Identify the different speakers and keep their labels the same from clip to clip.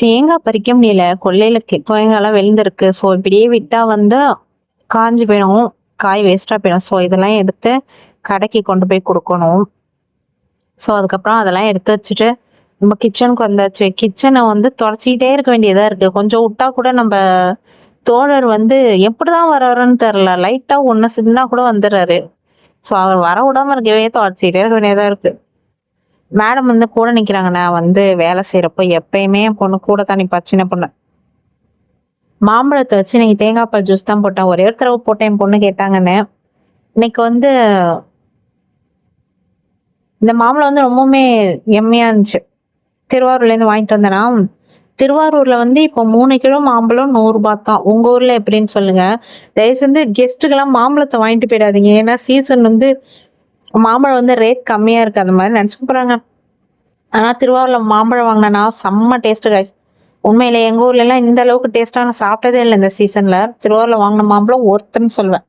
Speaker 1: தேங்காய் பறிக்க முடியல. கொல்லையில தேங்காய்லாம் விழுந்திருக்கு. ஸோ இப்படியே விட்டா வந்து காஞ்சு போயிடும். காய் வேஸ்டா போயிடும். ஸோ இதெல்லாம் எடுத்து கடைக்கு கொண்டு போய் கொடுக்கணும். ஸோ அதுக்கப்புறம் அதெல்லாம் எடுத்து வச்சுட்டு நம்ம கிச்சனுக்கு வந்தாச்சு. கிச்சனை வந்து தொடச்சிக்கிட்டே இருக்க வேண்டியதா இருக்கு. கொஞ்சம் விட்டா கூட நம்ம தோழர் வந்து எப்படிதான் வர்றாருன்னு தெரியல. லைட்டா ஒண்ணு சின்னா கூட வந்துடுறாரு. ஸோ அவர் வர விடாம இருக்கவே தொடச்சிக்கிட்டே இருக்க வேண்டியதா இருக்கு. மேடம் வந்து கூட நிக்கிறாங்க. நான் வந்து வேலை செய்யறப்போ எப்பயுமே என் பொண்ணு கூட தான் நிப்பா, சின்ன பொண்ணு. மாம்பழத்தை வச்சு இன்னைக்கு தேங்காய் பால் ஜூஸ் தான் போட்டேன். ஒரே ஒரு தடவை போட்டேன், என் பொண்ணு கேட்டாங்கன்னு. இன்னைக்கு வந்து இந்த மாம்பழம் வந்து ரொம்பவுமே எம்மையா இருந்துச்சு. திருவாரூர்ல இருந்து வாங்கிட்டு வந்தேனா. திருவாரூர்ல வந்து இப்போ 3 கிலோ மாம்பழம் 100 ரூபாய் தான். உங்க ஊர்ல எப்படின்னு சொல்லுங்க. தயவு செஞ்சு கெஸ்ட்டுக்கெல்லாம் மாம்பழத்தை வாங்கிட்டு போயிடாதீங்க. ஏன்னா சீசன் வந்து மாம்பழம் வந்து ரேட் கம்மியா இருக்கு. அந்த மாதிரி நினைச்சுக்க போறாங்க. ஆனா திருவாரூர்ல மாம்பழம் வாங்கினா செம்ம டேஸ்ட் கைஸ். உண்மையிலே எங்க ஊர்ல எல்லாம் இந்த அளவுக்கு டேஸ்டா நான் சாப்பிட்டதே இல்லை இந்த சீசன்ல. திருவாரூர்ல வாங்கின மாம்பழம் ஒருத்தன்னு சொல்லுவேன்.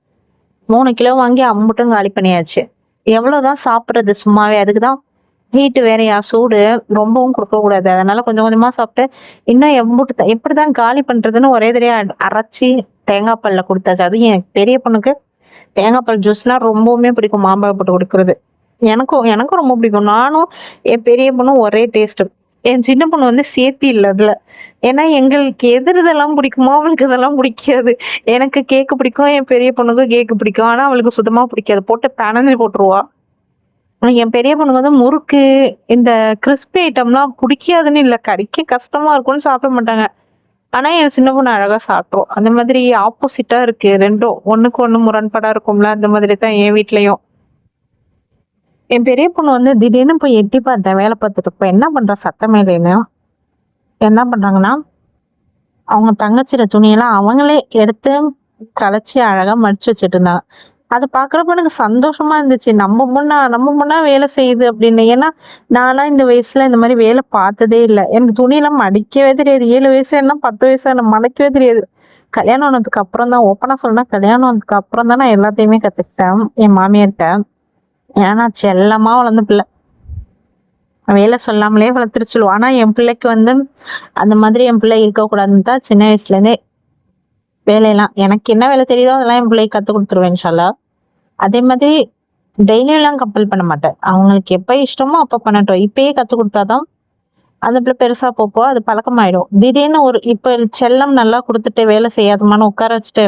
Speaker 1: 3 கிலோ வாங்கி அம்புட்டும் காலி பண்ணியாச்சு. எவ்வளவுதான் சாப்பிடுறது சும்மாவே. அதுக்குதான் ஹீட் வேறையா, சூடு ரொம்பவும் கொடுக்க கூடாது. அதனால கொஞ்சம் கொஞ்சமா சாப்பிட்டு இன்னும் எப்படிதான் காலி பண்றதுன்னு ஒரே தடவையா அரைச்சி தேங்காய் பால்ல கொடுத்தாச்சு. அது என் பெரிய பொண்ணுக்கு தேங்காய் பால் ஜூஸ்லாம் ரொம்பவுமே பிடிக்கும். மாம்பழம் போட்டு கொடுக்கறது எனக்கும் எனக்கும் ரொம்ப பிடிக்கும். நானும் என் பெரிய பொண்ணும் ஒரே டேஸ்ட். என் சின்ன பொண்ணு வந்து சேர்த்தி இல்லை அதுல. ஏன்னா எங்களுக்கு இதெல்லாம் பிடிக்குமோ அவளுக்கு இதெல்லாம் பிடிக்காது. எனக்கு கேக்கு பிடிக்கும், என் பெரிய பொண்ணுக்கும் கேக்கு பிடிக்கும். ஆனா அவளுக்கு சுத்தமா பிடிக்காது. போட்டு பிணைஞ்சு போட்டுருவா. என் பெரிய பொண்ணுக்கு வந்து முறுக்கு, இந்த கிறிஸ்பி ஐட்டம்லாம் பிடிக்காதுன்னு இல்லை, கடிக்க கஷ்டமா இருக்கும்னு சாப்பிட மாட்டாங்க. ஆனா என் சின்ன பொண்ணு அழகா சாப்பிட்டோம். அந்த மாதிரி ஆப்போசிட்டா இருக்கு ரெண்டும். ஒண்ணுக்கு ஒண்ணு முரண்படா இருக்கும்ல, அந்த மாதிரி தான் என் வீட்லயும். என் பெரிய பொண்ணு வந்து திடீர்னு போய் எட்டி பார்த்தேன் வேலை பார்த்துட்டு. இப்போ என்ன பண்றா சத்தமே இல்லைன்னு. என்ன பண்றாங்கன்னா, அவங்க தங்கச்சியோட துணியெல்லாம் அவங்களே எடுத்து கலைச்சி அழகா மடிச்சு வச்சுட்டு இருந்தாங்க. அதை பாக்குறப்ப எனக்கு சந்தோஷமா இருந்துச்சு. நம்ம பொண்ணா வேலை செய்யுது அப்படின்னு. ஏன்னா நான்லாம் இந்த வயசுல இந்த மாதிரி வேலை பார்த்ததே இல்லை. எனக்கு துணியெல்லாம் மடிக்கவே தெரியாது. 7 வயசு என்ன 10 வயசு என்ன மடிக்கவே தெரியாது. கல்யாணம் ஆனதுக்கு அப்புறம் தான், ஓப்பனா சொன்னா கல்யாணம் ஆனதுக்கு அப்புறம் தான் நான் எல்லாத்தையுமே கத்துக்கிட்டேன் என் மாமியார்கிட்ட. ஏன்னா செல்லமா வளர்ந்த பிள்ளை, வேலை சொல்லாமலே வளர்த்துருச்சுருவோம். ஆனா என் பிள்ளைக்கு வந்து அந்த மாதிரி என் பிள்ளை இருக்கக்கூடாதுன்னு தான் சின்ன வயசுல இருந்தே வேலையெல்லாம் எனக்கு என்ன வேலை தெரியுதோ அதெல்லாம் என் பிள்ளைக்கு கத்து கொடுத்துருவேன் இன்ஷால்லா. அதே மாதிரி டெய்லியும் எல்லாம் கம்பல் பண்ண மாட்டேன். அவங்களுக்கு எப்ப இஷ்டமோ அப்ப பண்ணட்டும். இப்பயே கத்து கொடுத்தாதான் அந்த பிள்ளை பெருசா போப்போ அது பழக்கமாயிடும். திடீர்னு இப்ப செல்லம் நல்லா கொடுத்துட்டு வேலை செய்யாதமான்னு உட்கார வச்சுட்டு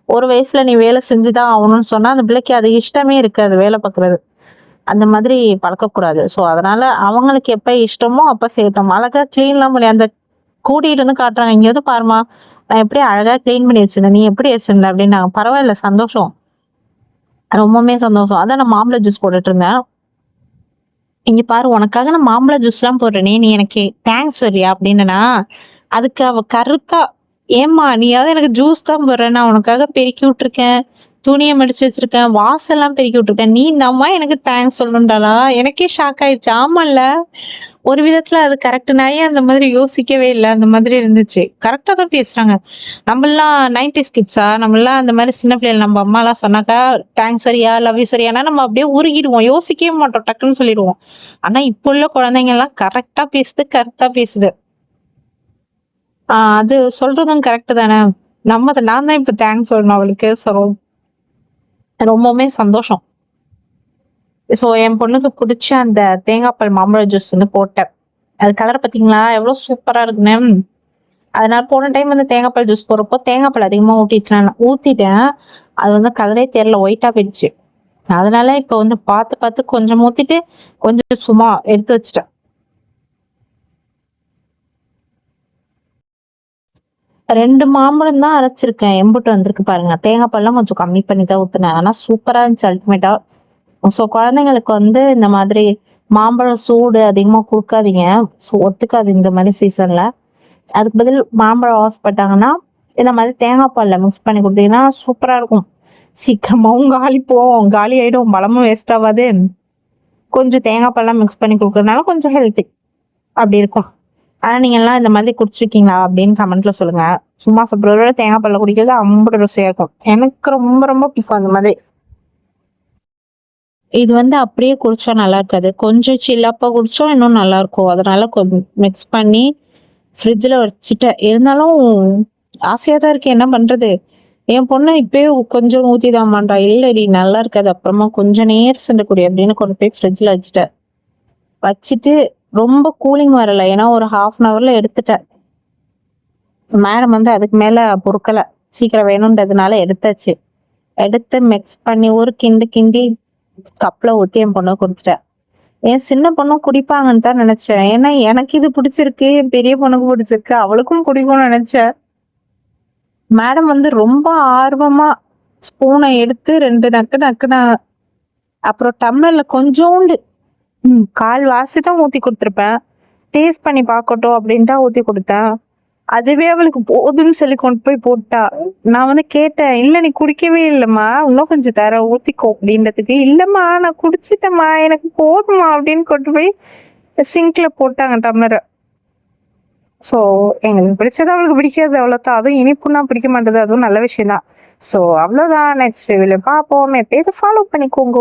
Speaker 1: ஒரு வயசுல நீ வேலை செஞ்சுதான் ஆகணும்னு சொன்னா அந்த பிள்ளைக்கு அது இஷ்டமே இருக்காது வேலை பார்க்கறது. அந்த மாதிரி பழக்கக்கூடாது. ஸோ அதனால அவங்களுக்கு எப்ப இஷ்டமோ அப்ப செய்யட்டும். அழகா கிளீன்லாம் பண்ணி அந்த கூட்டிட்டு இருந்து காட்டுறாங்க. இங்க வந்து பாருமா, நான் எப்படி அழகா கிளீன் பண்ணி வச்சிருந்தேன், நீ எப்படி வச்சிருந்த அப்படின்னு. பரவாயில்ல, சந்தோஷம், ரொம்பவுமே சந்தோஷம். அதான் நான் மாம்பழ ஜூஸ் போட்டுட்டு இருந்தேன். இங்க பாரு, உனக்காக நான் மாம்பழ ஜூஸ் எல்லாம் போடுறேனே, நீ எனக்கு தேங்க்ஸ் வரியா அப்படின்னா. அதுக்கு அவ கருத்தா, ஏம்மா நீயாவது எனக்கு ஜூஸ் தான் போடுற, நான் உனக்காக பெருக்கி விட்டுருக்கேன், துணியை மடிச்சு வச்சிருக்கேன், வாசெல்லாம் பெருக்கி விட்டுருக்கேன், நீ இந்தம்மா எனக்கு தேங்க்ஸ் சொல்லணும்டாளா. எனக்கே ஷாக் ஆயிடுச்சு. ஆமால்ல, ஒரு விதத்துல அது கரெக்ட். நான் ஏன் அந்த மாதிரி யோசிக்கவே இல்லை. அந்த மாதிரி இருந்துச்சு. கரெக்டா தான் பேசுறாங்க. நம்மளாம் 90s கிட்ஸா, நம்மளாம் அந்த மாதிரி சின்ன பிள்ளைகள் நம்ம அம்மா எல்லாம் சொன்னாக்கா தேங்க்ஸ் சரியா, லவ் யூ சரியானா நம்ம அப்படியே உருகிடுவோம், யோசிக்கவே மாட்டோம், டக்குன்னு சொல்லிடுவோம். ஆனா இப்போ உள்ள குழந்தைங்க எல்லாம் கரெக்டா பேசுது, கரெக்டா பேசுது. அது சொல்றதும் கரெக்ட் தானே. நான் தான் இப்ப தேங்க்ஸ் சொல்லணும் அவளுக்கு. ரொம்பவுமே சந்தோஷம். ஸோ என் பொண்ணுக்கு பிடிச்ச அந்த தேங்காய் பால் மாம்பழ ஜூஸ் வந்து போட்டேன். அது கலர் பார்த்தீங்களா எவ்வளோ சூப்பரா இருக்குன்னு. அதனால போன டைம் வந்து தேங்காய் பால் ஜூஸ் போடுறப்போ தேங்காய் பால் அதிகமா ஊத்திட்டேன். அது வந்து கலரே தெரியல, ஒயிட்டா போயிடுச்சு. அதனால இப்போ வந்து பார்த்து கொஞ்சம் ஊத்திட்டு கொஞ்சம் சும்மா எடுத்து வச்சுட்டேன். ரெண்டு மாம்பழம் தான் அரைச்சிருக்கேன். எம்புட்டு வந்திருக்கு பாருங்க. தேங்காய் பால்லாம் கொஞ்சம் கம்மி பண்ணி தான் ஊத்துனேன். ஆனா சூப்பரா இருந்துச்சு அல்டிமேட்டா. ஸோ குழந்தைங்களுக்கு வந்து இந்த மாதிரி மாம்பழம் சூடு அதிகமா கொடுக்காதீங்க. ஸோ ஒத்துக்காது இந்த மாதிரி சீசன்ல. அதுக்கு பதில் மாம்பழம் ஆசைப்பட்டாங்கன்னா இந்த மாதிரி தேங்காய் பால்ல மிக்ஸ் பண்ணி கொடுத்தீங்கன்னா சூப்பரா இருக்கும். சீக்கிரமாவும் காலி ஆயிடும், பழமும் வேஸ்ட் ஆகாது. கொஞ்சம் தேங்காய் பால்லாம் மிக்ஸ் பண்ணி கொடுக்கறதுனால கொஞ்சம் ஹெல்த்தி அப்படி இருக்கும். ஆனா நீங்க எல்லாம் இந்த மாதிரி குடிச்சிருக்கீங்களா அப்படின்னு கமெண்ட்ல சொல்லுங்க. சும்மா சாப்பிட்றத தேங்காய் பால்ல குடிக்கிறது அம்பது ருசியா இருக்கும். எனக்கு ரொம்ப ரொம்ப பிடிக்கும் அந்த மாதிரி. இது வந்து அப்படியே குடிச்சா நல்லா இருக்காது, கொஞ்சம் சில்லப்பா குடிச்சோம் இன்னும் நல்லா இருக்கும். அதனால மிக்ஸ் பண்ணி ஃப்ரிட்ஜில் வச்சுட்டேன். இருந்தாலும் ஆசையாக தான் இருக்கு, என்ன பண்ணுறது. என் பொண்ணு இப்பயே கொஞ்சம் ஊற்றிதாம்மான்றா. இல்லடி நல்லா இருக்காது, அப்புறமா கொஞ்சம் நேரம் சென்று குடி அப்படின்னு கொண்டு போய் ஃப்ரிட்ஜில் வச்சுட்டேன். வச்சுட்டு ரொம்ப கூலிங் வரல, ஏன்னா ஒரு 1/2 ஹவர்ல எடுத்துட்டேன். மேடம் வந்து அதுக்கு மேல பொறுக்கலை, சீக்கிரம் வேணுன்றதுனால எடுத்தாச்சு. எடுத்து மிக்ஸ் பண்ணி ஒரு கிண்டு கிண்டி கப்பில் ஊற்றி என் பொண்ணு கொடுத்துட்டேன். என் சின்ன பொண்ணும் குடிப்பாங்கன்னு தான் நினைச்சேன், ஏன்னா எனக்கு இது பிடிச்சிருக்கு, என் பெரிய பொண்ணுக்கு பிடிச்சிருக்கு, அவளுக்கும் பிடிக்கும்னு நினைச்சேன். மேடம் வந்து ரொம்ப ஆர்வமா ஸ்பூனை எடுத்து 2 நக்கு நக்குனா, அப்புறம் டம்ளர்ல கொஞ்சோண்டு கால் வாசி தான் ஊத்தி கொடுத்துருப்பேன். டேஸ்ட் பண்ணி பார்க்கட்டும் அப்படின்னு தான் ஊத்தி கொடுத்தேன். அதுவே அவளுக்கு போதும்னு சொல்லி கொண்டு போய் போட்டா. நான் வந்து கேட்டேன், இல்ல நீ குடிக்கவே இல்லைம்மா, இன்னும் கொஞ்சம் தர ஊத்திக்கோ அப்படின்றதுக்கு, இல்லம்மா நான் குடிச்சிட்டேம்மா எனக்கு போதுமா அப்படின்னு கொண்டு போய் சிங்க்ல போட்டாங்க டம்ளரை. ஸோ எங்களுக்கு பிடிச்சது அவளுக்கு பிடிக்காது, அவ்வளோதான். அதுவும் இனிப்புன்னா பிடிக்க மாட்டேது, அதுவும் நல்ல விஷயம் தான். ஸோ அவ்வளோதான். நெக்ஸ்ட் ரிவ்யூல பார்ப்போம். எப்பயாவது ஃபாலோ பண்ணிக்கோங்க.